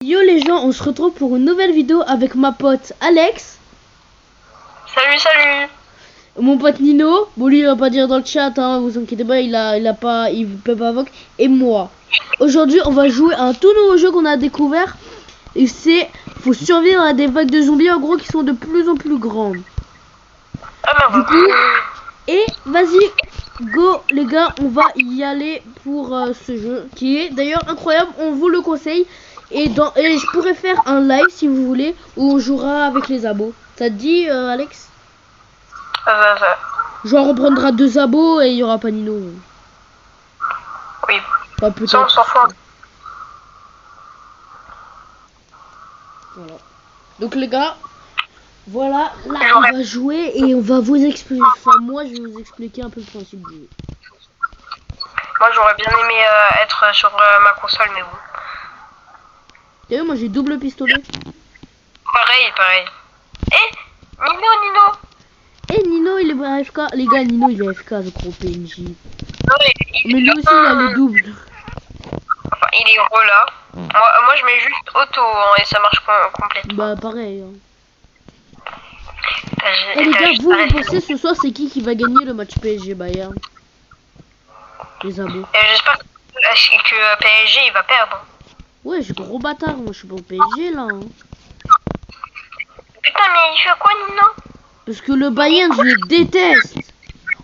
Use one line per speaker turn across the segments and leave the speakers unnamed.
Yo les gens, on se retrouve pour une nouvelle vidéo avec ma pote Alex.
Salut, salut.
Mon pote Nino. Bon lui il va pas dire dans le chat, hein, vous inquiétez pas, il peut pas invoquer. Et moi. Aujourd'hui on va jouer à un tout nouveau jeu qu'on a découvert. Et c'est, faut survivre à des vagues de zombies en gros qui sont de plus en plus grandes.
Ah
Du coup, et vas-y, go les gars, on va y aller pour ce jeu qui est d'ailleurs incroyable, on vous le conseille. Et je pourrais faire un live si vous voulez où on jouera avec les abos. Ça te dit Alex? Genre on prendra 2 abos et il y aura pas Nino.
Oui.
Pas plus
Ça, on s'en fout.
Voilà. Donc les gars, voilà, là on va jouer et on va vous expliquer. Enfin moi je vais vous expliquer un peu le principe du jeu.
Moi j'aurais bien aimé être sur ma console, mais bon.
T'as vu, moi j'ai double pistolet.
Pareil. Nino.
Eh Nino il est AFK. Les gars, Nino il est AFK je crois au PNJ.
Non,
Mais lui aussi il a le double.
Enfin, il est gros là. Moi je mets juste auto hein, et ça marche complètement.
Bah pareil. Hein. Et les gars, vous pensez ce soir c'est qui va gagner le match PSG Bayern? Les abos.
J'espère que PSG il va perdre.
Ouais, j'ai gros bâtard, moi je suis pour PSG là. Hein.
Putain, mais il fait quoi Nino?
Parce que le Bayern je le déteste.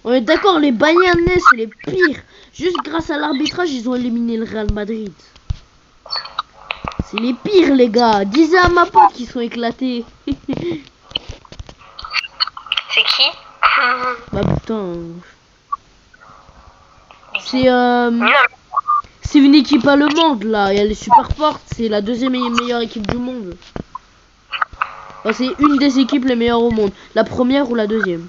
On est d'accord, les Bayernais c'est les pires. Juste grâce à l'arbitrage ils ont éliminé le Real Madrid. C'est les pires les gars. Disez à ma pote qu'ils sont éclatés.
C'est qui?
Bah putain. C'est une équipe allemande là, et elle est super forte, c'est la deuxième meilleure équipe du monde. Enfin, c'est une des équipes les meilleures au monde, la première ou la deuxième.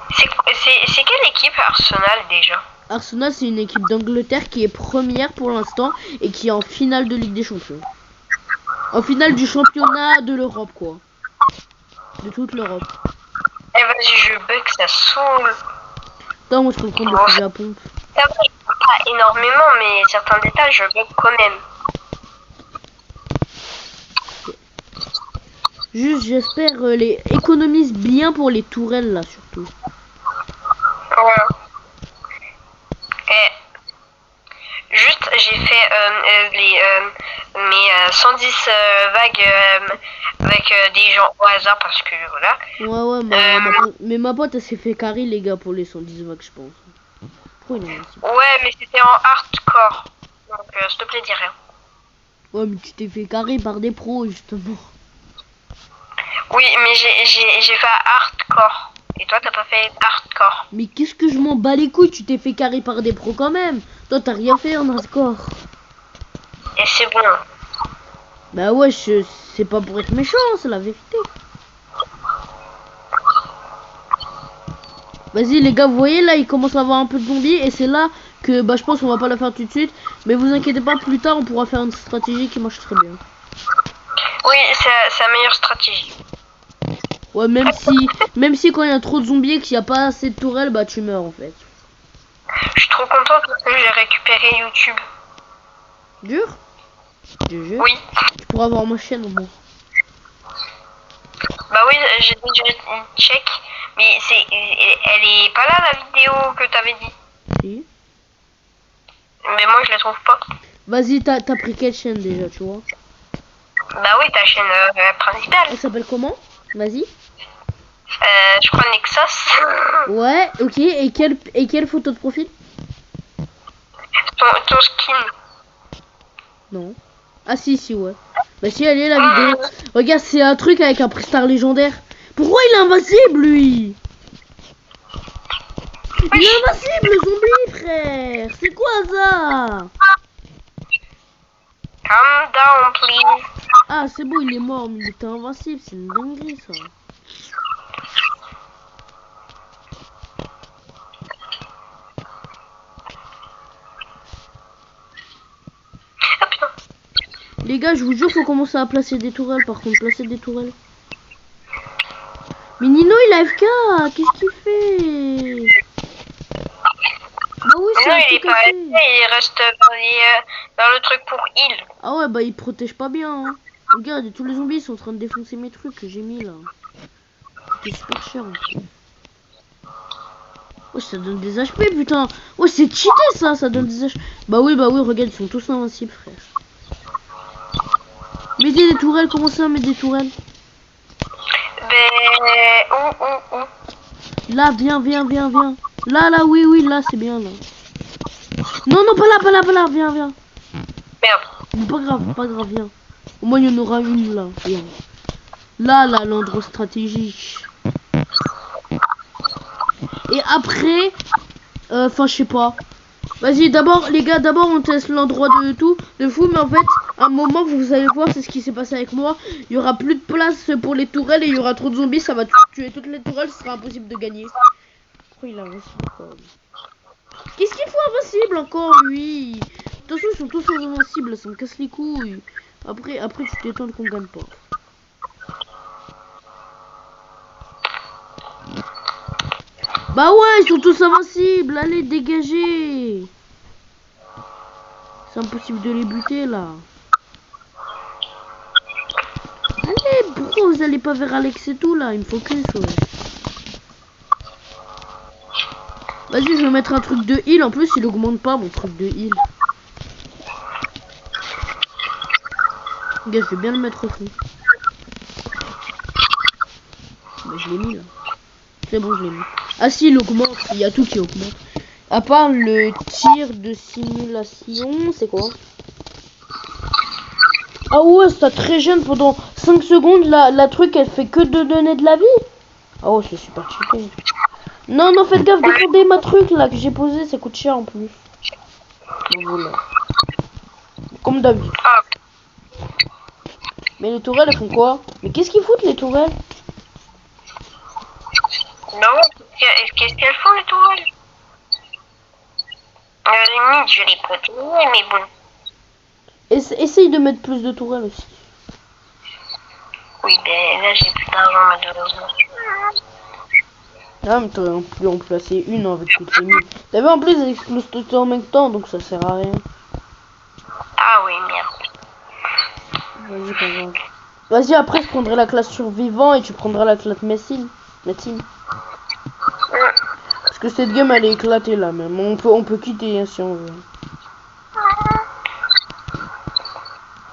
C'est quelle équipe Arsenal déjà?
Arsenal c'est une équipe d'Angleterre qui est première pour l'instant et qui est en finale de Ligue des Champions. En finale du championnat de l'Europe quoi. De toute l'Europe.
Eh vas-y je bug, ça saoule.
Attends, moi je peux prendre le fusil à pompe.
Ça va, pas énormément, mais certains détails je bug quand même.
Juste j'espère les économise bien pour les tourelles là surtout.
Voilà. Juste j'ai fait mes 110 vagues avec des gens au hasard parce que voilà.
Ouais, mais ma pote elle s'est fait carry les gars pour les 110 vagues je pense.
Ouais mais c'était en hardcore. Donc s'il te plaît dis rien.
Ouais mais tu t'es fait carry par des pros justement.
Oui mais j'ai fait hardcore. Et toi t'as pas fait hardcore.
Mais qu'est-ce que je m'en bats les couilles, tu t'es fait carry par des pros quand même. Toi t'as rien fait en hardcore.
Et c'est bon.
Bah ouais, c'est pas pour être méchant, c'est la vérité. Vas-y les gars, vous voyez là il commence à avoir un peu de zombies. Et c'est là que bah je pense qu'on va pas la faire tout de suite. Mais vous inquiétez pas, plus tard on pourra faire une stratégie qui marche très bien.
Oui c'est la meilleure stratégie.
Ouais même si quand il y a trop de zombies et qu'il n'y a pas assez de tourelles, bah tu meurs en fait.
Je suis trop contente parce que j'ai récupéré YouTube.
Dur? GG.
Oui.
Tu pourras voir ma chaîne au moins.
Bah oui, j'ai déjà check, mais elle est pas là la vidéo que t'avais dit.
Si.
Mais moi je la trouve pas.
Vas-y, t'as pris quelle chaîne déjà, tu vois?
Bah oui, ta chaîne principale.
Elle s'appelle comment? Vas-y.
Je crois Nexus.
Ouais, ok. Et quelle photo de profil?
Ton skin.
Non. Ah si, ouais. Bah si, elle est la vidéo. Regarde, c'est un truc avec un prestar légendaire. Pourquoi il est invincible, lui? Il est invincible, le zombie, frère. C'est quoi ça?
Calm down, please.
Ah, c'est bon, il est mort, mais il était invincible. C'est une dinguerie, ça.
Ah putain.
Les gars, je vous jure, faut commencer à placer des tourelles. Par contre, placer des tourelles. Mais Nino, il a FK. Qu'est-ce qu'il fait? Bah oui, ça
non,
a
il
tout
est pas
cassé.
il reste dans le truc pour heal.
Ah ouais, bah il protège pas bien. Hein. Regarde, tous les zombies sont en train de défoncer mes trucs que j'ai mis là. C'était super cher en plus. Ouais, ça donne des HP, putain. Ouais, c'est cheaté ça donne des HP. Bah oui, regarde, ils sont tous invincibles, frère. Mettez des tourelles, comment ça, mettre des tourelles?
Ben, où?
Là, viens. Là, oui, là, c'est bien, là. Non, pas là, viens.
Merde.
Pas grave, viens. Au moins, il y en aura une, là, viens. Là, l'endroit stratégique. Et après, enfin, je sais pas. Vas-y, d'abord, les gars, on teste l'endroit de fou, mais en fait, à un moment, vous allez voir, c'est ce qui s'est passé avec moi. Il y aura plus de place pour les tourelles et il y aura trop de zombies, ça va tuer toutes les tourelles, ce sera impossible de gagner. Pourquoi il est invincible encore, lui? Qu'est-ce qu'il faut invincible encore, lui? De toute façon, ils sont tous invincibles, ça me casse les couilles. Après, tu t'étonnes qu'on gagne pas. Bah ouais, ils sont tous invincibles, allez, dégagez. C'est impossible de les buter, là. Allez, pourquoi vous allez pas vers Alex et tout, là? Il me focus, ouais. Vas-y, je vais mettre un truc de heal. En plus, il augmente pas mon truc de heal. Gars, je vais bien le mettre au fond. Bah, je l'ai mis, là. C'est bon, je l'ai mis. Ah si, il augmente. Il y a tout qui augmente. À part le tir de simulation, c'est quoi? Ah ouais, ça très jeune pendant 5 secondes. La truc, elle fait que de donner de la vie. Ah ouais, c'est super cheaté. Non, faites gaffe, défendez ma truc là que j'ai posé, ça coûte cher en plus. Voilà. Comme d'habitude. Mais les tourelles, elles font quoi? Mais qu'est-ce qu'ils foutent les tourelles?
Non, qu'est-ce qu'elles font les tourelles? Limite, je les protéger, mais bon.
Essaye de mettre plus de tourelles aussi.
Oui, ben là, j'ai plus d'argent, malheureusement.
Ah, mais t'aurais pu en placer une avec toutes les mines. T'as vu, en plus, elles explosent tout en même temps, donc ça sert à rien.
Ah oui, merde.
Vas-y, pas grave. Vas-y, après, je prendrai la classe survivant et tu prendras la classe médecine. Parce que cette game, elle est éclatée là même. On peut quitter hein, si on veut.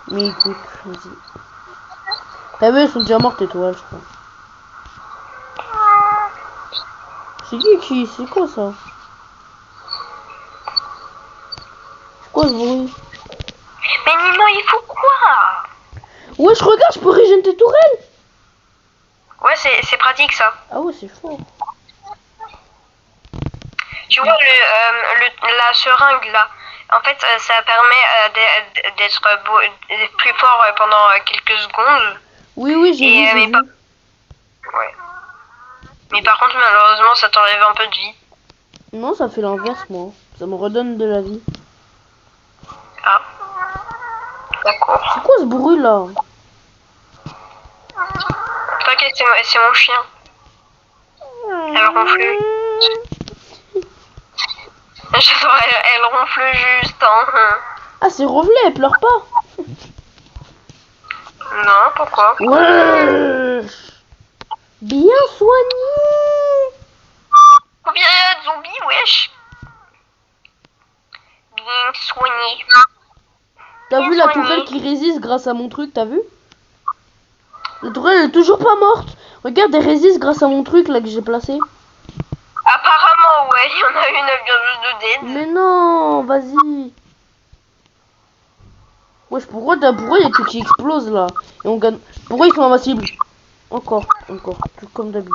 Mais écoute, vas-y. T'as vu, elles sont déjà mortes, tes toiles, je crois. C'est quoi ça? C'est quoi ce bruit?
Mais Nino, il faut quoi?
Ouais, je regarde, je peux régénérer tes tourelles.
Ouais, c'est pratique ça.
Ah ouais, c'est fort.
Tu vois la seringue là. En fait, ça permet d'être plus fort pendant quelques secondes.
Oui, j'ai vu.
Ouais. Mais par contre, malheureusement, ça t'enlève un peu de vie.
Non, ça fait l'inverse, moi. Ça me redonne de la vie.
Ah. D'accord.
C'est quoi ce bruit là?
T'inquiète, c'est mon chien. Elle ronfle. J'adore, elle ronfle juste. Hein.
Ah, c'est Rovelet, elle pleure pas.
Non, pourquoi?
Ouais. Bien soigné.
Combien il y a de zombies, wesh? Bien soigné.
T'as vu la tourelle qui résiste grâce à mon truc, t'as vu? La tourelle elle est toujours pas morte. Regarde, elle résiste grâce à mon truc là que j'ai placé.
Apparemment, ouais, il y en a une, elle vient juste de dead.
Mais non, vas-y. Wesh, pourquoi il y a tout qui explose là? Et on gagne. Pourquoi ils sont invincibles? Encore. Tout comme d'habitude.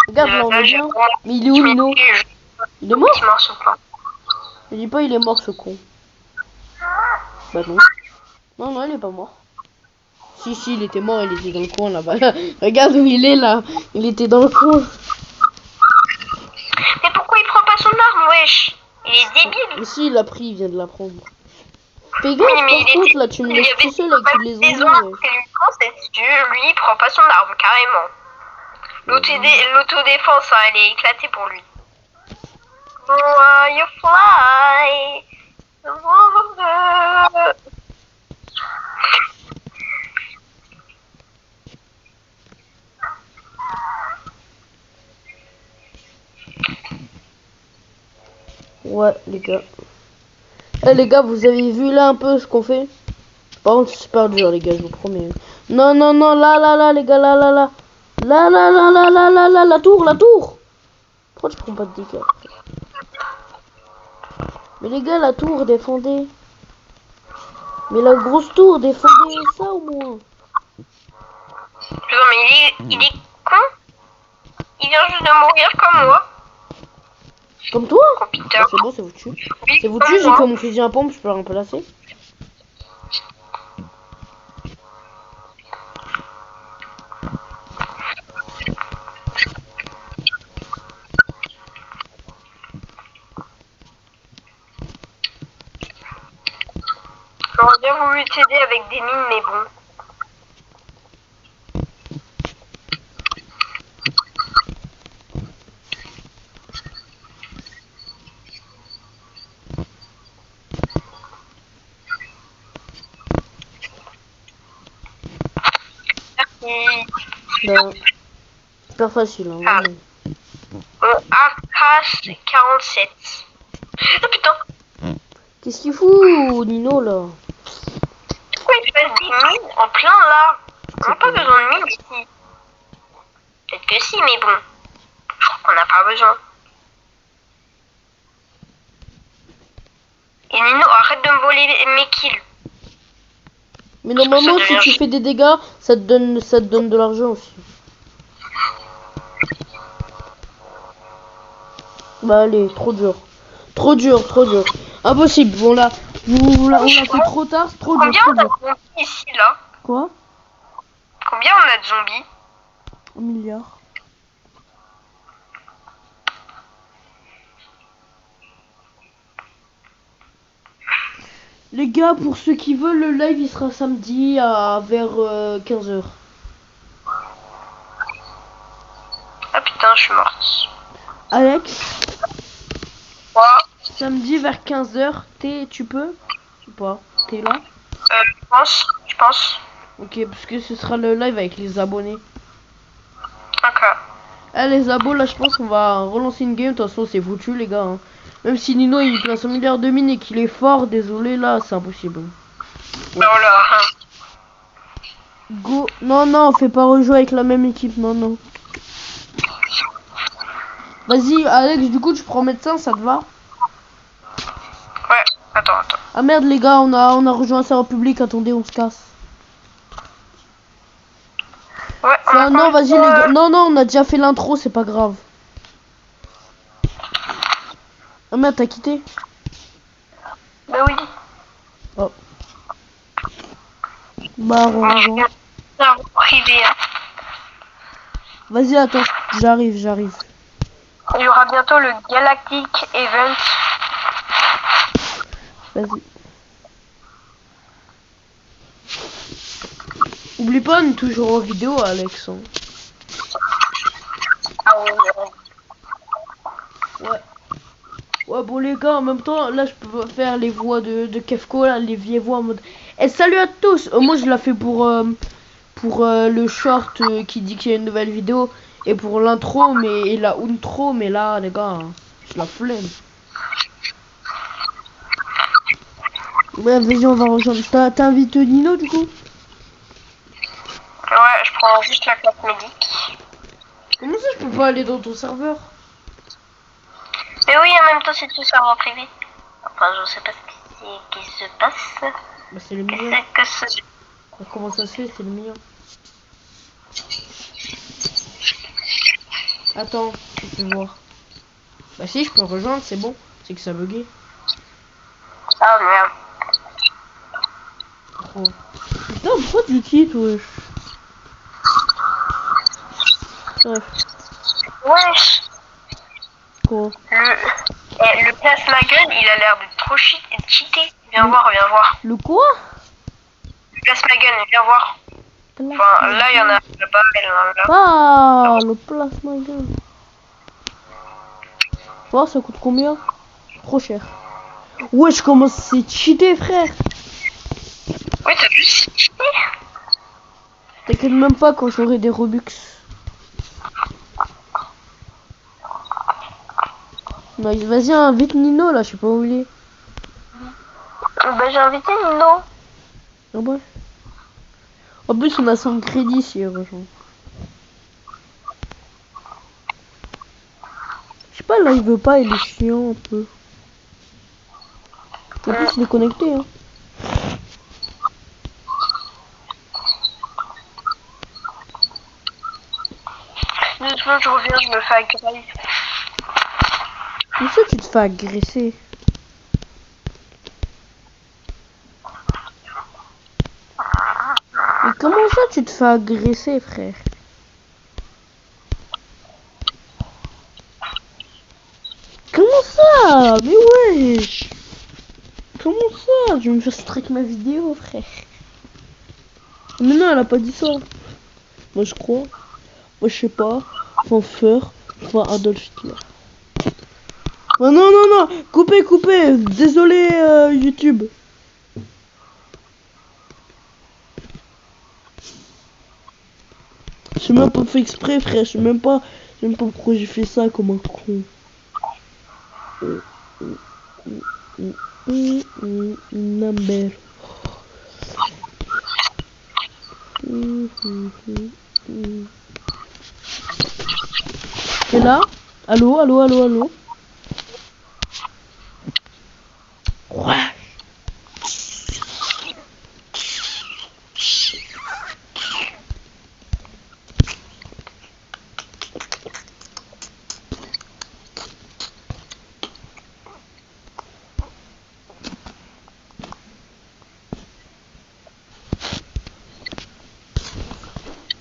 Regarde là, on est bien. Mais il est où, Nino? Il est mort? Je dis pas il est mort ce con. Bah non. Non, il est pas mort. Si, il était mort, il était dans le coin là-bas. Regarde où il est là. Il était dans le coin.
Mais pourquoi il prend pas son arme, wesh? Il est débile.
Mais si, il l'a pris, il vient de la prendre. Fais gaffe,
Oui, mais
par
il
contre,
était...
là, tu me
il y
laisses
avait
tout seul avec tous les
des
zombies,
ombres
ouais.
que lui prend, c'est Dieu, lui, il prend pas son arme, carrément. L'autodéfense, hein, elle est éclatée pour lui. Oh, you fly. Oh,
Ouais, les gars. Eh, les gars, vous avez vu là un peu ce qu'on fait? Par contre, c'est super dur, les gars, je vous promets. Non, non, non, là, les gars, là. Là, la tour, la tour. Pourquoi je prends pas de dégâts? Mais les gars, la tour, défendez. Mais la grosse tour, défendez ça au moins.
non, mais il est con. Il vient juste de mourir comme moi.
Comme toi?
Computer.
Ah, c'est bon, c'est foutu.
Oui,
C'est foutu,
comme
j'ai
moi.
que mon fusil à pompe, je peux le remplacer.
J'aurais bien voulu t'aider avec des mines, mais bon. Merci.
Ben, super facile, hein,
Ah.
vraiment.
Mon AK-47. Oh putain.
Qu'est-ce qu'il fout, Nino, là?
Pourquoi il passe des mines en plein là? On n'a pas besoin de mines ici. Peut-être que si, mais bon. Je crois qu'on n'a pas besoin. Et Nino, arrête de me voler mes kills.
Mais normalement,
Ça
si
devient
tu fais des dégâts, ça te donne de l'argent aussi. Bah allez, trop dur. Trop dur. Impossible, bon là, on l'a fait trop tard, c'est trop dur,
Combien
trop
on a
dur.
de zombies ici là?
Quoi?
Combien on a de zombies?
1 milliard. Les gars, pour ceux qui veulent, le live il sera samedi vers 15h.
Ah putain, je suis morte.
Alex,
Quoi?
samedi vers 15h, tu peux? Ou pas? T'es là?
Je pense.
Ok, parce que ce sera le live avec les abonnés.
Ok.
Eh les abos, là je pense qu'on va relancer une game, de toute façon c'est foutu les gars. Hein. Même si Nino il place 1 milliard de mines et qu'il est fort, désolé là, c'est impossible.
Ouais. Oh là.
Go. Non, on fait pas rejouer avec la même équipe, non. Vas-y Alex, du coup tu prends médecin, ça te va?
Ouais, attends.
Ah merde les gars, on a rejoint un serveur public, attendez, on se casse.
Ouais,
Enfin, non, vas-y les gars. Non, on a déjà fait l'intro, c'est pas grave. Ah merde, t'as quitté?
Bah oui.
Oh. Bah, rejoins.
Privé.
Vas-y, attends, j'arrive.
Il y aura bientôt le Galactic Event.
Vas-y. Oublie pas, on est toujours en vidéo, Alex. Hein.
Ah oui.
Ouais, bon les gars, en même temps, là je peux faire les voix de Kefko, là, les vieilles voix en mode. Eh, salut à tous! Moi je la fais pour le short qui dit qu'il y a une nouvelle vidéo et pour l'intro, et la outro, mais là les gars, hein, je la flemme. Ouais, vas-y, on va rejoindre. T'as invité Nino du coup?
Ouais, je prends juste la carte médic.
Comment ça je peux pas aller dans ton serveur?
Mais oui, en même temps, c'est tout serveur privé. Enfin, je sais pas ce qui se passe.
Bah, c'est le mien.
Qu'est-ce que c'est?
Comment ça se fait? C'est le mien. Attends, je vais voir. Bah, si, je peux rejoindre, c'est bon. C'est que ça buguait.
Ah merde.
Oh. Putain, pourquoi tu quittes, wesh? Bref.
Wesh.
Quoi?
Le plasma gun, il a l'air de trop cheaté. Viens voir, viens voir.
Le quoi?
Plasma gun, viens voir. Enfin, là, il y en a là-bas et là.
Ah, le plasma gun. Oh, ça coûte combien? Trop cher. Wesh, comment c'est cheaté, frère?
Oui, t'as vu si.
T'inquiète même pas quand j'aurai des Robux. Non, vas-y, invite Nino là, je sais pas où il est.
Bah, j'ai invité Nino.
Ah ouais. En plus, on a son crédit si il rejoint. Je sais pas, là, il veut pas, il est chiant un peu. En plus, il est connecté, hein.
Deux secondes, je reviens, je me fais agresser.
Mais ça, tu te fais agresser. Mais comment ça, tu te fais agresser, frère? Comment ça? Mais wesh! Comment ça? Je vais me faire strike ma vidéo, frère. Mais non, elle a pas dit ça. Moi, je crois. Moi, je sais pas. Fanfeur. Enfin, Adolf Hitler. Oh, non, non, non! Coupez, coupez! Désolé, YouTube. J'ai même pas fait exprès, frère. Je sais même pas pourquoi j'ai fait ça comme un con. Number. T'es là? Allô, allô, allô, allô? Ouais.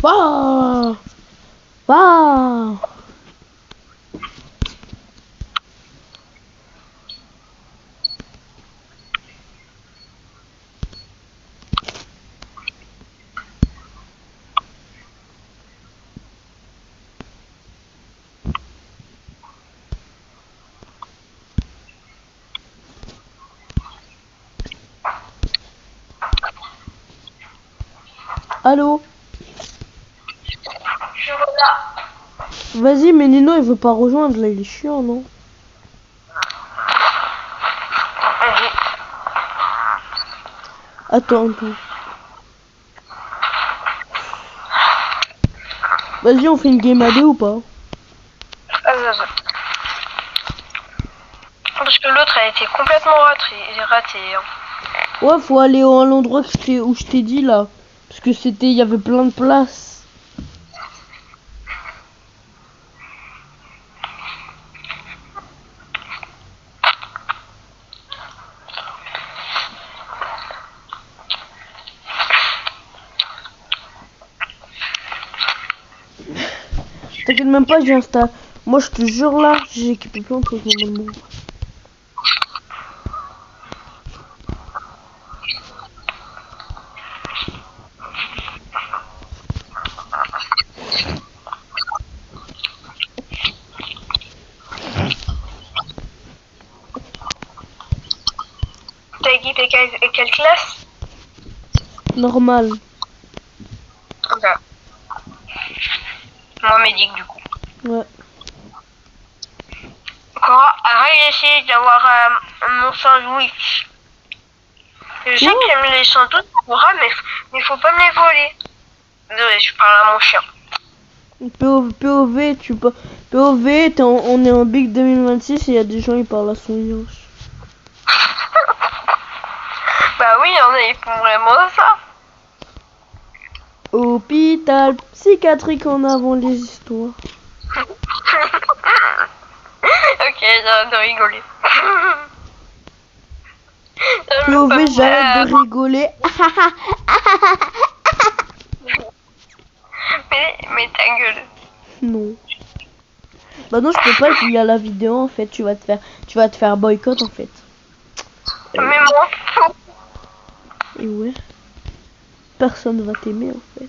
Waouh! Waouh! Allô?
Je reviens.
Vas-y, mais Nino, il veut pas rejoindre, là, il est chiant, non?
Vas-y.
Attends, attends. Vas-y, on fait une game à deux ou pas?
Parce que l'autre a été complètement raté. Hein.
Ouais, faut aller à l'endroit où je t'ai dit, là. Parce que il y avait plein de places. T'inquiète même pas, j'ai installé. Moi, je te jure, là, j'ai équipé plein de trucs normalement.
T'as équipé quelle classe?
Normal.
Ok. Moi, médic, du coup.
Ouais.
Cora, arrête d'essayer d'avoir mon sandwich. Je sais que j'aime les sandwichs, Cora, mais faut pas me les voler. Désolé, je parle à mon chien.
POV, POV, on est en Big 2026 et il y a des gens qui parlent à son yonche.
Bah oui, ils font vraiment ça.
Hôpital psychiatrique en avant les histoires.
Ok, j'arrête de rigoler.
POV, j'arrête de rigoler.
mais ta gueule.
Non. Bah non, je peux pas, il y a la vidéo en fait, tu vas te faire boycott en fait.
Mais moi,
Et ouais. Personne va t'aimer en fait.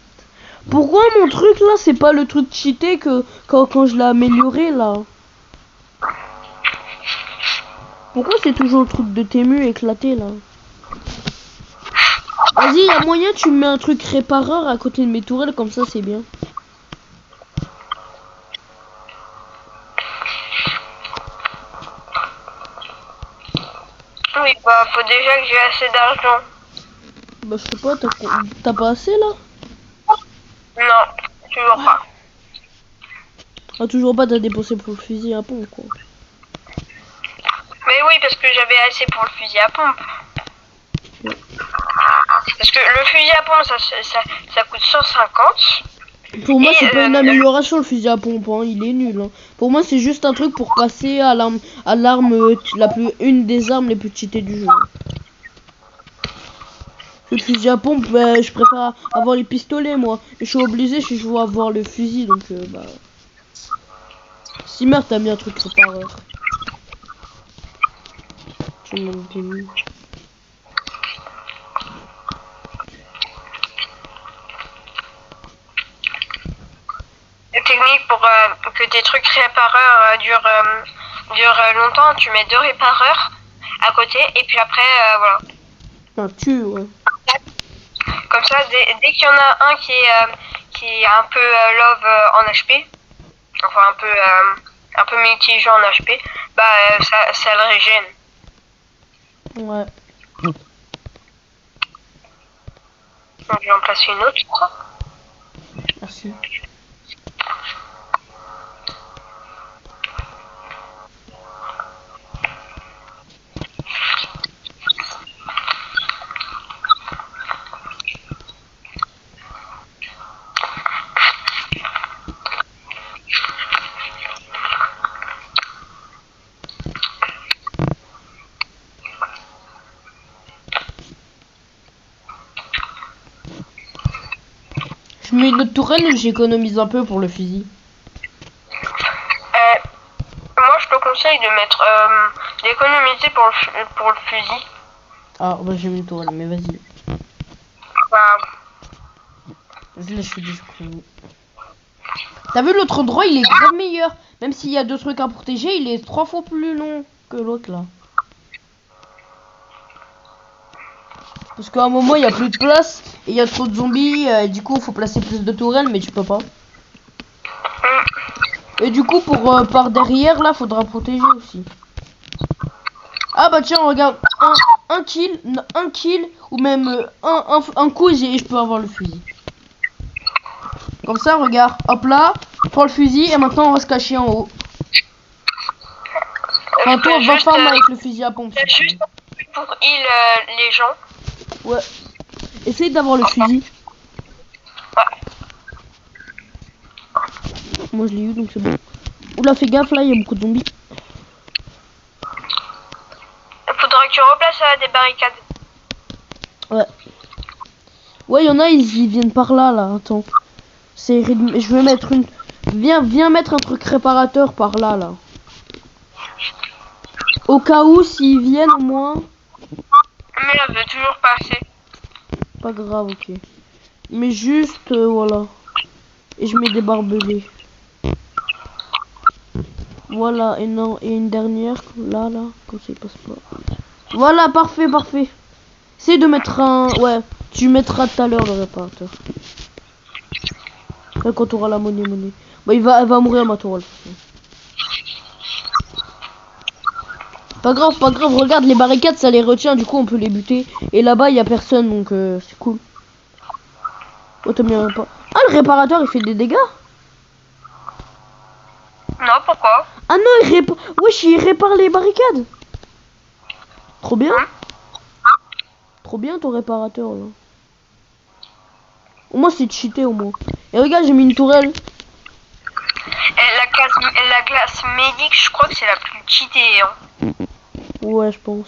Pourquoi mon truc là c'est pas le truc cheaté que quand je l'ai amélioré là? Pourquoi c'est toujours le truc de Temu éclaté là? Vas-y, y a moyen tu mets un truc répareur à côté de mes tourelles comme ça c'est bien.
oui, bah, faut déjà que j'ai assez d'argent.
Bah je sais pas, t'as pas assez là?
Non, toujours pas.
Ah toujours pas, t'as dépensé pour le fusil à pompe quoi.
Mais oui, parce que j'avais assez pour le fusil à pompe.
Ouais.
Parce que le fusil à pompe, ça coûte 150.
Pour moi
Et,
c'est pas une amélioration le fusil à pompe, hein. Il est nul. Hein. Pour moi c'est juste un truc pour passer à l'arme une des armes les plus cheatées du jeu. Le fusil à pompe, bah, je préfère avoir les pistolets moi. Je suis obligé si je veux avoir le fusil donc bah. Si merde t'as mis un truc répareur. Je m'en démie.
La technique pour que tes trucs répareurs durent longtemps, tu mets 2 répareurs à côté et puis après, voilà.
Ah tu ouais.
Comme ça, dès qu'il y en a un qui est un peu love en HP, enfin un peu mitigé en HP, bah ça le régène.
Ouais.
Donc je vais en placer une autre, je crois.
Merci. Je mets une autre tourelle ou j'économise un peu pour le fusil?
Moi je te conseille de mettre d'économiser pour le fusil.
Ah bah j'ai mis une tourelle mais vas-y.
Bah,
Vas-y là je suis déjà pris. T'as vu l'autre endroit il est grave meilleur. Même s'il y a 2 trucs à protéger il est 3 fois plus long que l'autre là. Parce qu'à un moment il y a plus de place et il y a trop de zombies et du coup il faut placer plus de tourelles mais tu peux pas. Et du coup pour par derrière là faudra protéger aussi. Ah bah tiens regarde un kill ou même un coup et je peux avoir le fusil. Comme ça regarde hop là prends le fusil et maintenant on va se cacher en haut. Enfin toi va farm avec le fusil à pompe.
Juste pour heal les gens.
Ouais. Essaye d'avoir le fusil. Moi je l'ai eu donc c'est bon. Oula fais gaffe là il y a beaucoup de zombies.
Faudra que tu replaces des barricades.
Ouais. Ouais il y en a ils viennent par là là. Attends. Je vais mettre une. Viens mettre un truc réparateur par là là. Au cas où s'ils viennent au moins.
Mais elle veut toujours passer.
Pas grave ok. Mais juste voilà. Et je mets des barbelés. Voilà et non et une dernière là comme ça il passe pas. Voilà parfait. Essaye de mettre un. Ouais tu mettras tout à l'heure le réparateur. Quand tu auras la monnaie. Bah elle va mourir ma tourelle. Pas grave, regarde les barricades ça les retient du coup on peut les buter. Et là-bas il y a personne donc c'est cool. Oh t'as mis un pas. Ah le réparateur il fait des dégâts.
Non pourquoi?
Ah non il répare les barricades. Trop bien. Trop bien ton réparateur là. Au moins c'est cheaté au moins. Et regarde j'ai mis une tourelle.
La classe médic je crois que c'est la plus cheatée. Hein.
Ouais je pense.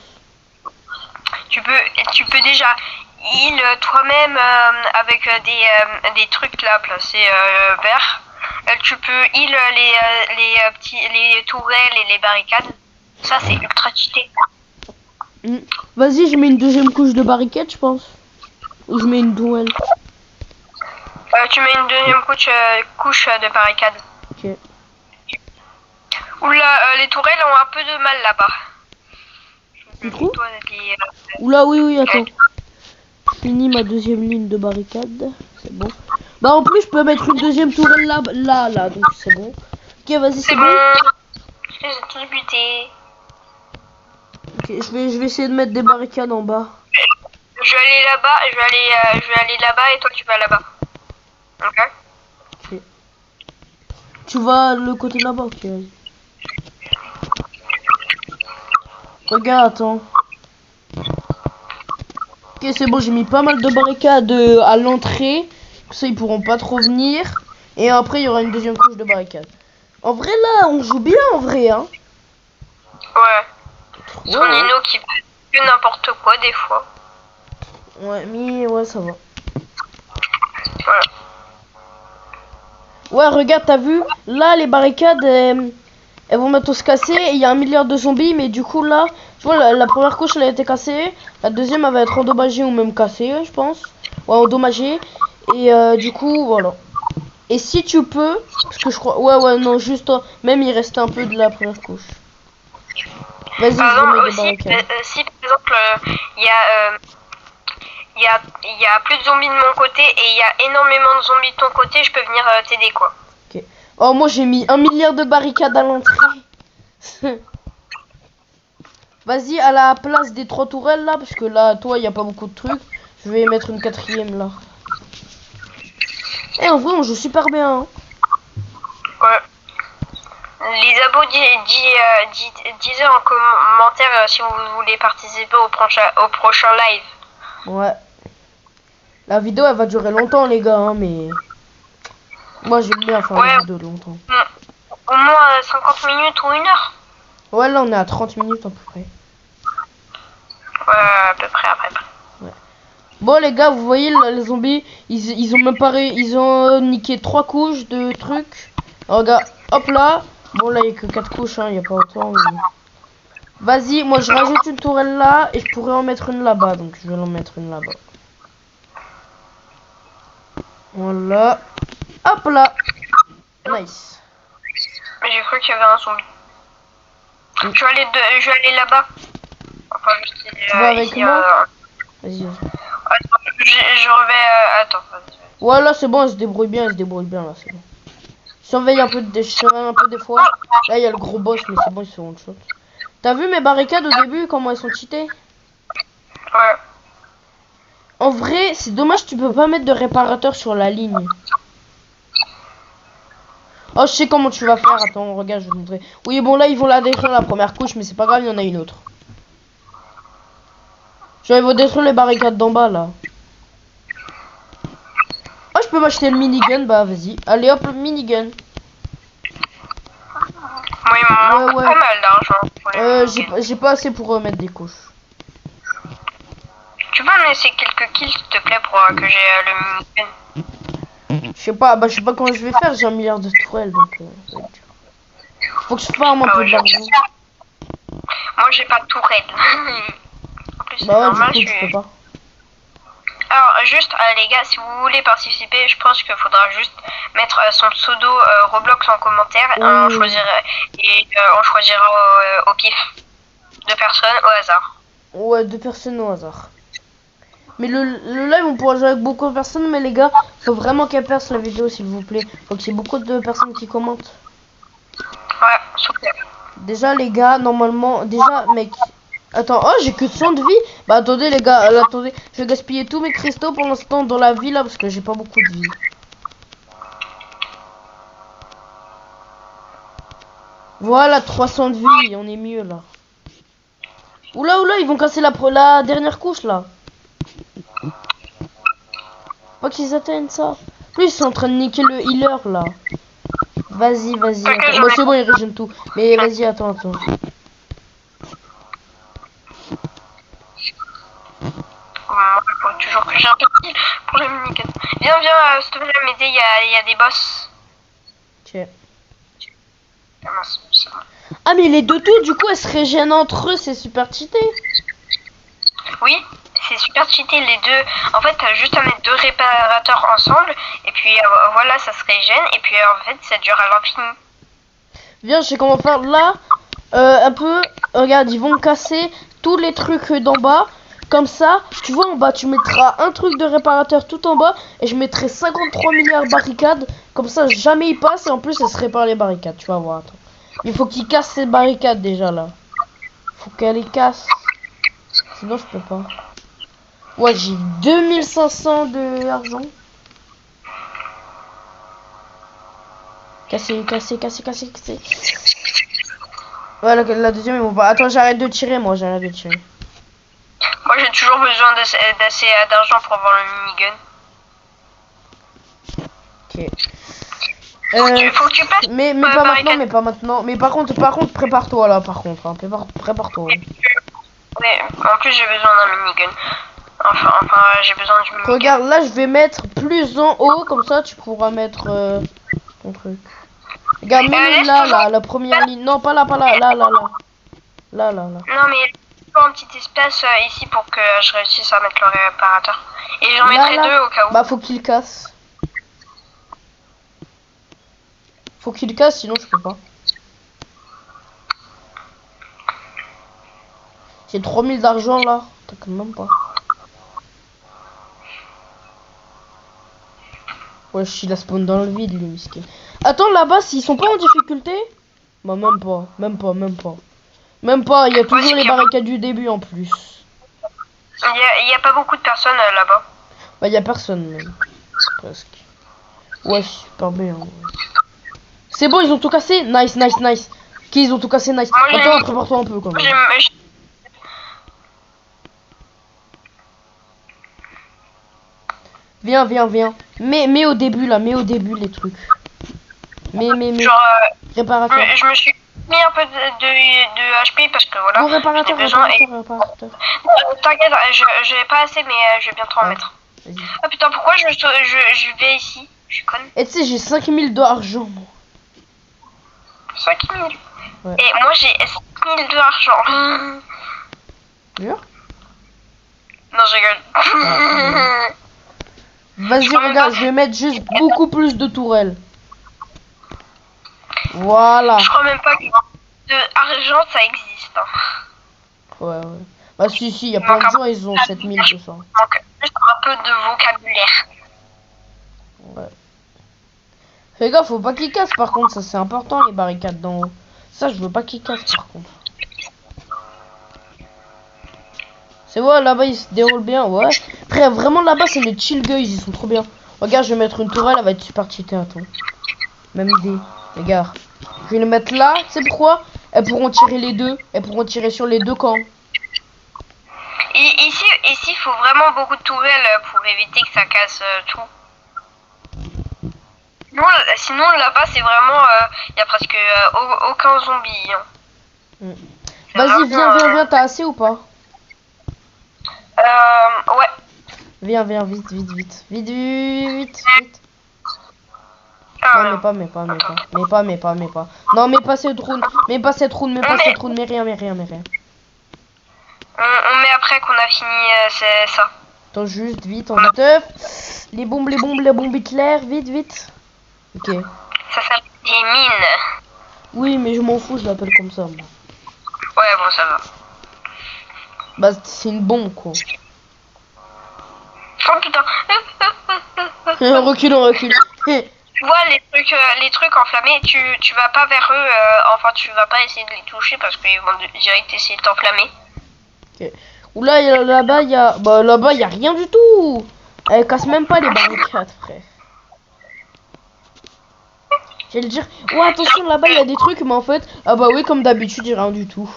Tu peux déjà heal toi-même avec des trucs là placés verts. Tu peux heal les tourelles et les barricades. Ça c'est ultra cheaté.
Vas-y, je mets une deuxième couche de barricade, je pense. Ou je mets une tourelle.
Tu mets une deuxième couche de barricade.
Ok.
Oula, les tourelles ont un peu de mal là-bas.
Tu trouves? Oula, oui, attends. Fini ma deuxième ligne de barricade. C'est bon. Bah, en plus, je peux mettre une deuxième tourelle là, donc c'est bon. Ok, vas-y, c'est bon.
Je les ai tous butés.
Ok, je vais essayer de mettre des barricades en bas.
Je vais aller là-bas, je vais aller là-bas et toi tu vas là-bas. Ok.
Ok. Tu vas le côté là-bas, ok, vas-y. Regarde, attends. Ok, c'est bon, j'ai mis pas mal de barricades à l'entrée. Comme ça, ils pourront pas trop venir. Et après, il y aura une deuxième couche de barricades. En vrai, là, on joue bien, en vrai, hein.
Ouais. Son Nino qui fait n'importe quoi, des fois.
Ouais, mais ouais, ça va.
Voilà.
Ouais, regarde, t'as vu? Là, les barricades, elles vont bientôt se casser. Il y a 1 milliard de zombies, mais du coup, là, tu vois, la première couche, elle a été cassée. La deuxième, elle va être endommagée ou même cassée, je pense. Ouais, endommagée. Et du coup, voilà. Et si tu peux, parce que je crois... Ouais, non, juste, même il reste un peu de la première couche. Vas-y, je remets des barricades.
Si, par exemple, il y a plus de zombies de mon côté et il y a énormément de zombies de ton côté, je peux venir t'aider, quoi.
Ok. Oh, moi, j'ai mis 1 milliard de barricades à l'entrée. Vas-y, à la place des 3 tourelles, là, parce que là, toi, il n'y a pas beaucoup de trucs. Je vais mettre une 4e, là. Et en vrai, on joue super bien, hein.
Ouais. Les abos, disez en commentaire si vous voulez participer au prochain live.
Ouais. La vidéo, elle va durer longtemps, les gars, hein, mais... Moi, j'aime bien faire la vidéo longtemps.
Au moins 50 minutes ou 1 heure.
Ouais, là, on est à 30 minutes, à peu près.
Ouais, à peu près.
Ouais. Bon, les gars, vous voyez, là, les zombies, ils ont même pas... Ils ont niqué 3 couches de trucs. Regarde, hop là. Bon, là, il n'y a que 4 couches, hein, il n'y a pas autant, mais... Vas-y, moi, je rajoute une tourelle là, et je pourrais en mettre une là-bas, donc je vais en mettre une là-bas. Voilà. Hop là. Nice.
J'ai cru qu'il y avait un zombie. Je vais aller là-bas. Enfin,
tu vas avec moi? Vas-y.
Je reviens. Attends.
Ouais, là, c'est bon, elle se débrouille bien, là, c'est bon. Surveille un peu des fois. Là, il y a le gros boss, mais c'est bon, ils se one shot. T'as vu mes barricades au début, comment elles sont cheatées?
Ouais.
En vrai, c'est dommage, tu peux pas mettre de réparateur sur la ligne. Oh, je sais comment tu vas faire. Attends, regarde, je vais te montrer. Oui, bon, là, ils vont la détruire la première couche, mais c'est pas grave, il y en a une autre. Genre, ils vont détruire les barricades d'en bas, là. Oh, je peux m'acheter le minigun, bah, vas-y. Allez, hop, le minigun.
Moi, il me manque pas mal d'argent.
J'ai pas assez pour mettre des couches.
Tu peux me laisser quelques kills, s'il te plaît, pour que j'ai le minigun?
Je sais pas comment je vais faire, j'ai 1 milliard de tourelles, donc ça va être dur. Faut que je farme un peu de l'argent.
Moi, j'ai pas de tourelle. En plus,
bah ouais,
normal,
du coup, tu peux pas.
Alors, juste, les gars, si vous voulez participer, je pense qu'il faudra juste mettre son pseudo Roblox en commentaire. On choisira au pif 2 personnes au hasard.
Ouais, 2 personnes au hasard. Mais le live, on pourra jouer avec beaucoup de personnes, mais les gars, faut vraiment qu'elle perce la vidéo, s'il vous plaît. Faut qu'il y ait beaucoup de personnes qui commentent.
Ouais, super.
Déjà, les gars, normalement, mec... Attends, oh, j'ai que 100 de vie. Bah, attendez, les gars, attendez. Je vais gaspiller tous mes cristaux pour l'instant dans la vie, là, parce que j'ai pas beaucoup de vie. Voilà, 300 de vie, on est mieux, là. Oula, ils vont casser la dernière couche, là. Pas qu'ils atteignent ça. Plus, ils sont en train de niquer le healer, là. Vas-y. Bah, c'est bon, ils régènent tout. Mais vas-y, attends.
Faut toujours que j'ai un peu de kill pour le minigun. Viens, s'il te plaît, m'aider, il y a des boss.
Ok.
Ah mince, c'est bon.
Ah, mais les deux tours, du coup, elles se régènent entre eux, c'est super cheaté.
Oui, c'est super cheaté les deux. En fait, t'as juste à mettre deux réparateurs ensemble. Et puis voilà, ça se régène. Et puis en fait, ça dure à l'infini.
Viens, je sais comment faire. Là, un peu, regarde, ils vont me casser tous les trucs d'en bas. Comme ça, tu vois, en bas, tu mettras un truc de réparateur tout en bas. Et je mettrai 53 milliards barricades. Comme ça, jamais ils passent. Et en plus, elles se réparent les barricades. Tu vas voir, attends. Il faut qu'ils cassent ces barricades déjà, là. Faut qu'elle les casse. Sinon, je peux pas. Ouais, j'ai 2500 de argent. Casser. Ouais, la deuxième, ils vont pas. Attends, j'arrête de tirer, moi, j'arrête de tirer.
Moi, j'ai toujours besoin d'assez d'argent pour avoir le minigun.
Ok.
Faut que tu passes.
Mais pas maintenant, mais pas maintenant. Mais par contre, prépare-toi là, par contre. Hein. Prépare-toi.
Ouais, en plus, j'ai besoin d'un minigun. Enfin, j'ai besoin du minigun.
Regarde, là, je vais mettre plus en haut, comme ça, tu pourras mettre ton truc. Regarde, même là, la première ligne. Non, pas là. Là.
Non, mais un petit espace ici pour que je réussisse à mettre le réparateur. Et j'en mettrai deux au cas où.
Bah, faut qu'il casse. Faut qu'il casse, sinon je peux pas. J'ai 3000 d'argent là. T'as quand même pas. Ouais, il a spawn dans le vide, lui, miskin. Attends, là-bas, s'ils sont pas en difficulté? Bah, même pas. Il y a toujours les barricades du début en plus.
Il y a pas beaucoup de personnes là-bas.
Bah, il y a personne même. Presque. Ouais, super bien. C'est bon, ils ont tout cassé. Nice. Ok, ils ont tout cassé, nice. Attends, prépare-toi un peu quand même. Viens. Mets au début les trucs.
Genre,
réparateur.
Je me suis mis un peu de HP parce que voilà.
Bon, réparateur.
T'inquiète, je vais pas assez, mais je vais bientôt en mettre. Ah putain, pourquoi je vais ici? Je suis conne.
Et tu sais, j'ai 5000 d'argent.
5000. Ouais. Et moi j'ai 5000 d'argent.
Sûr?
Non, je rigole.
Vas-y, regarde, je vais mettre juste beaucoup plus de tourelles. Voilà.
Je crois même pas que de argent ça existe.
Ouais. Bah si, il y a plein de gens, ils ont 7200.
Donc, juste un peu de vocabulaire.
Ouais. Fais gaffe, faut pas qu'ils cassent par contre, ça c'est important les barricades d'en haut. Ça, je veux pas qu'ils cassent par contre. C'est vrai, là-bas ils se déroulent bien, ouais. Après, vraiment là-bas, c'est les chill guys, ils sont trop bien. Regarde, je vais mettre une tourelle, elle va être super cheatée, attends. Même idée. Regarde. Je vais les mettre là, c'est pourquoi? Elles pourront tirer les deux, elles pourront tirer sur les deux camps.
Et ici, il faut vraiment beaucoup de tourelles pour éviter que ça casse tout. Sinon là-bas, c'est vraiment, il y a presque aucun zombie. Hein.
Vas-y, viens, t'as assez ou pas?
Ouais.
Viens, vite.
Ah,
non, mais pas. Non, mais pas cette route, mais rien.
On met après qu'on a fini ça.
Attends, juste, vite, on teuf. Les bombes Hitler, vite. Ok.
Ça s'appelle des mines.
Oui, mais je m'en fous, je l'appelle comme ça, moi.
Ouais, bon, ça va.
Bah, c'est une bombe, quoi.
Oh putain.
Recule.
Tu vois les trucs enflammés, tu vas pas vers eux, enfin tu vas pas essayer de les toucher parce qu'ils vont direct essayer de t'enflammer.
Ok. Oula, là-bas, y a rien du tout. Elle casse même pas les barricades, frère. J'allais dire, ouais, attention, là-bas, il y a des trucs, mais en fait, ah bah oui, comme d'habitude, il y a rien du tout.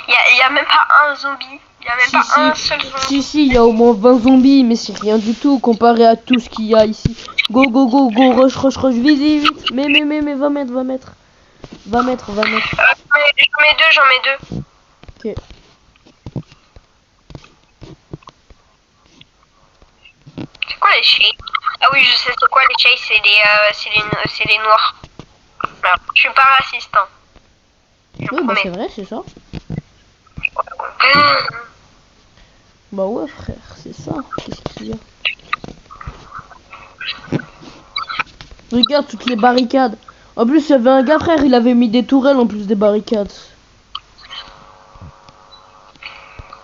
Il y a même pas un zombie. Il y a même pas un seul zombie.
Si, il y a au moins 20 zombies, mais c'est rien du tout comparé à tout ce qu'il y a ici. Go, rush, vite. Mais, va mettre.
J'en mets deux.
Ok.
C'est quoi les shades? Ah oui, je sais c'est quoi les shades, c'est les noirs. Alors, je suis pas raciste, hein.
Oui, bah c'est vrai, c'est ça. Bah ouais frère, c'est ça. Qu'est-ce qu'il y a? Regarde toutes les barricades. En plus il y avait un gars frère, il avait mis des tourelles en plus des barricades.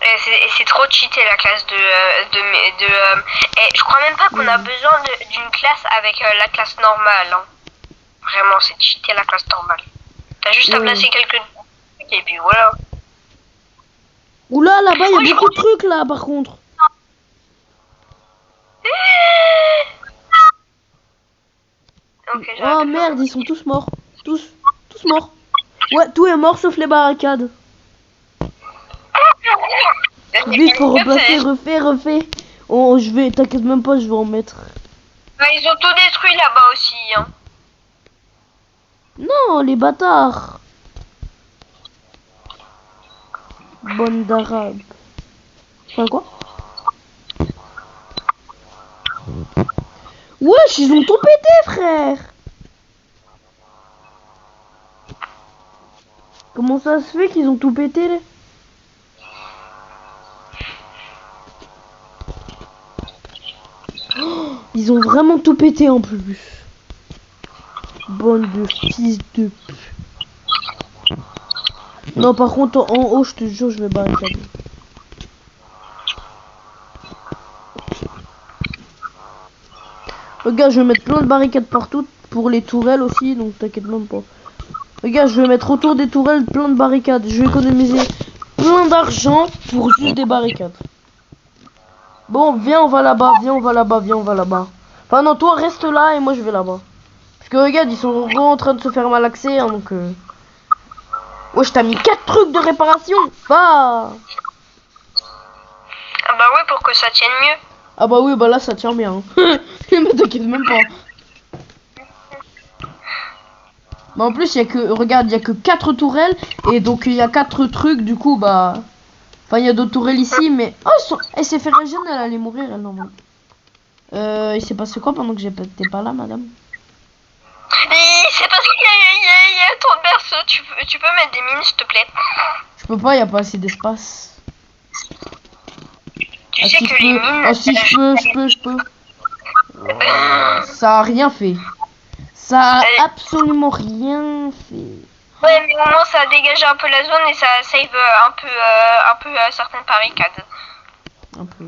Et c'est trop cheaté la classe et je crois même pas qu'on a besoin d'une classe avec la classe normale. Hein. Vraiment, c'est cheaté la classe normale. T'as juste à placer quelques trucs et puis voilà.
Oula, là-bas il y a beaucoup de trucs là par contre.
Okay,
oh merde, ils sont tous morts. Tous morts. Ouais, tout est mort sauf les barricades. Vite, faut replacer, refais. Oh, t'inquiète même pas, je vais en mettre.
Ils ont tout détruit là-bas aussi. Hein.
Non, les bâtards. Bonne d'arabe. Enfin quoi? Wesh, ils ont tout pété, frère. Comment ça se fait qu'ils ont tout pété là? Oh, ils ont vraiment tout pété en plus. Bonne de fils de pute. Non, par contre, en haut, je te jure, je vais barricader. Regarde, je vais mettre plein de barricades partout pour les tourelles aussi, donc t'inquiète même pas. Regarde, je vais mettre autour des tourelles plein de barricades. Je vais économiser plein d'argent pour juste des barricades. Bon, viens, on va là-bas, viens, on va là-bas, viens, on va là-bas. Enfin non, toi reste là et moi je vais là-bas. Parce que regarde, ils sont vraiment en train de se faire malaxer, hein, donc... Ouais, je t'ai mis 4 trucs de réparation. Va.
Ah bah oui, pour que ça tienne mieux.
Ah bah oui, bah là ça tient bien. Mais t'inquiète même pas. Bah en plus, il y a que... Regarde, il y a que 4 tourelles. Et donc il y a 4 trucs, du coup, bah... Enfin, il y a d'autres tourelles ici, mais... Oh, elle s'est fait régénérer, elle allait mourir, elle, normalement. Il s'est passé quoi pendant que j'étais pas là, madame?
C'est parce qu'il y a trop de berceaux. Tu peux mettre des mines, s'il te plaît?
Je peux pas, il y a pas assez d'espace.
Tu sais que les mines...
Ah si, je peux. Ça a rien fait. Ça a absolument rien fait.
Ouais, mais au moins ça a dégagé un peu la zone et ça save un peu certaines barricades.
Un peu.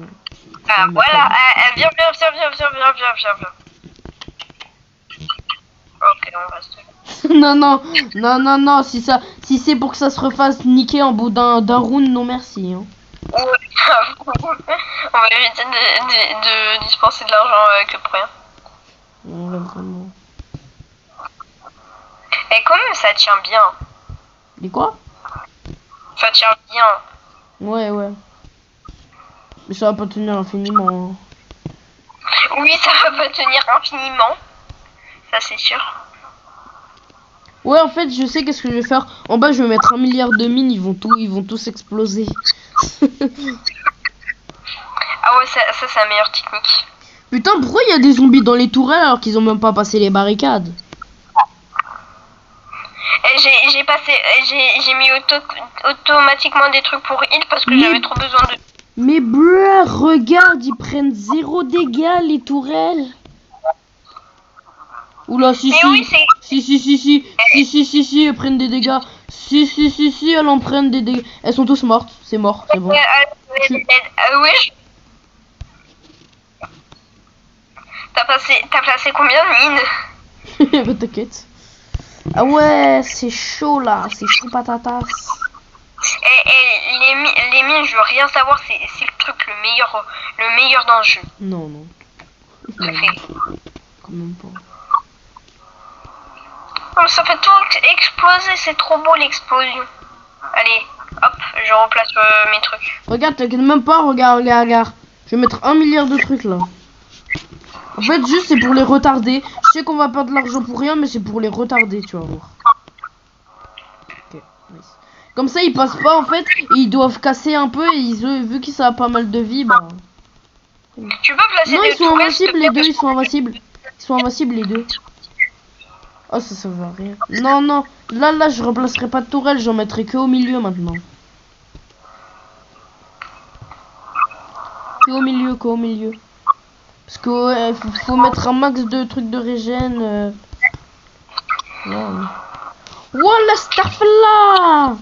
Ah, voilà, viens. Ok, on reste là.
non, si c'est pour que ça se refasse niquer en bout d'un round, non merci. Hein.
Ouais, on va éviter de dispenser de l'argent que pour rien.
Ouais, vraiment.
Et quand même, ça tient bien.
Et quoi?
Ça tient bien.
Ouais. Mais ça va pas tenir infiniment. Hein.
Oui, ça va pas tenir infiniment. Ça, c'est sûr.
Ouais, en fait, je sais qu'est-ce que je vais faire. En bas, je vais mettre 1 milliard de mines, ils vont tous exploser.
Ah ouais, ça c'est la meilleure technique.
Putain, pourquoi il y a des zombies dans les tourelles alors qu'ils ont même pas passé les barricades?
J'ai mis automatiquement des trucs pour heal parce que j'avais trop besoin de...
Mais bruh, regarde, ils prennent 0 dégâts les tourelles. Oula, si, elles prennent des dégâts. Si, elles en prennent des dégâts. Elles sont tous mortes, c'est mort, c'est bon.
Oui. T'as placé combien de mines?
Bah t'inquiète. Ah ouais, c'est chaud là, c'est chaud patatas.
Et les mines, je veux rien savoir, c'est le truc le meilleur dans le jeu.
Non. Quand même pas.
Oh, ça fait tout exploser, c'est trop beau l'explosion. Allez, hop, je remplace mes trucs.
Regarde, t'inquiète même pas, regarde. Je vais mettre 1 milliard de trucs là. En fait, juste c'est pour les retarder. Je sais qu'on va perdre de l'argent pour rien, mais c'est pour les retarder, tu vas voir. Ok, nice. Comme ça, ils passent pas en fait, et ils doivent casser un peu, et vu qu'ils ça a pas mal de vie, bah...
Tu peux placer
non,
des
ils sont invincibles les deux, ils sont invincibles. Ils sont invincibles les deux. Oh, ça va rien. Non, là, je remplacerai pas de tourelle, j'en mettrai que au milieu maintenant. Qu'au milieu. Parce que ouais, faut mettre un max de trucs de régène. Ouais. Wallah, starfla!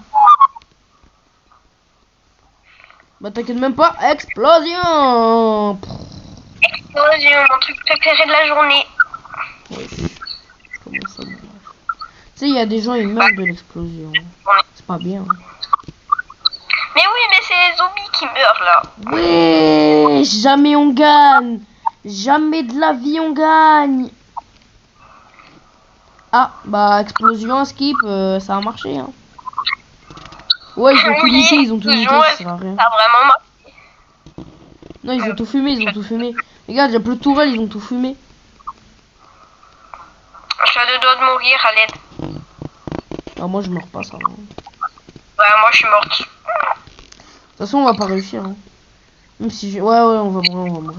Bah t'inquiète même pas, explosion!
Explosion, mon truc préféré de la journée.
Ouais, comment ça me... Tu sais, il y a des gens, ils meurent de l'explosion. C'est pas bien.
Mais oui, mais c'est les zombies qui meurent là.
Ouais, jamais on gagne. Jamais de la vie on gagne. Ah, bah explosion, skip, ça a marché. Hein. Ouais, ils ont tout niqué, ils ont tout niqué, ça sert à rien.
Ça a vraiment marché.
Non, ils ont tout fumé, ils ont tout fumé. Regarde, il y a plus de tourelles, ils ont tout fumé.
Je suis à deux doigts de mourir, à l'aide.
Ah, moi je meurs pas, ça va.
Ouais, moi je suis morte.
De toute façon, on va pas réussir. Hein. Même si ouais, on va mourir.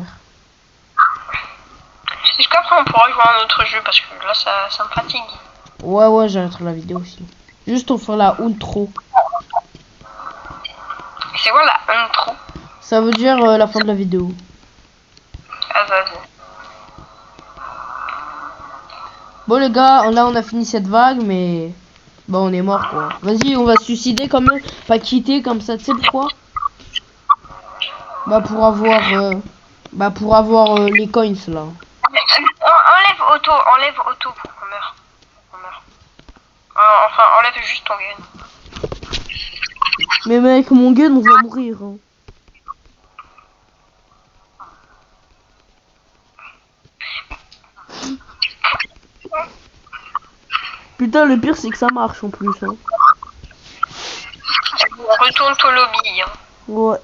Est-ce qu'après on pourra jouer à un autre jeu parce que là ça me fatigue.
Ouais, j'arrête la vidéo aussi. Juste on fera la outro.
C'est quoi la intro?
Ça veut dire la fin de la vidéo.
Ah, vas-y.
Bon les gars, là on a fini cette vague, mais bon on est mort quoi. Vas-y, on va se suicider quand même, pas quitter comme ça. Tu sais pourquoi? Bah pour avoir les coins là.
Enlève auto pour qu'on meure. Enfin, enlève juste ton gun.
Mais mec, mon gun, on va mourir. Hein. Putain, le pire c'est que ça marche en plus. Hein.
Retourne ton lobby. Hein.
Ouais.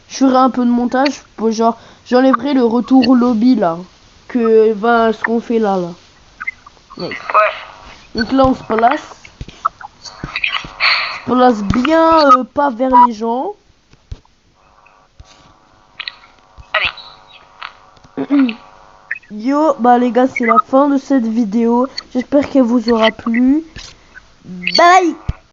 Je ferai un peu de montage pour genre j'enlèverai le retour au lobby là que va ce qu'on fait là. Nice.
Ouais.
Donc là on se place. On se place bien pas vers les gens.
Allez.
Yo, bah les gars, c'est la fin de cette vidéo. J'espère qu'elle vous aura plu. Bye.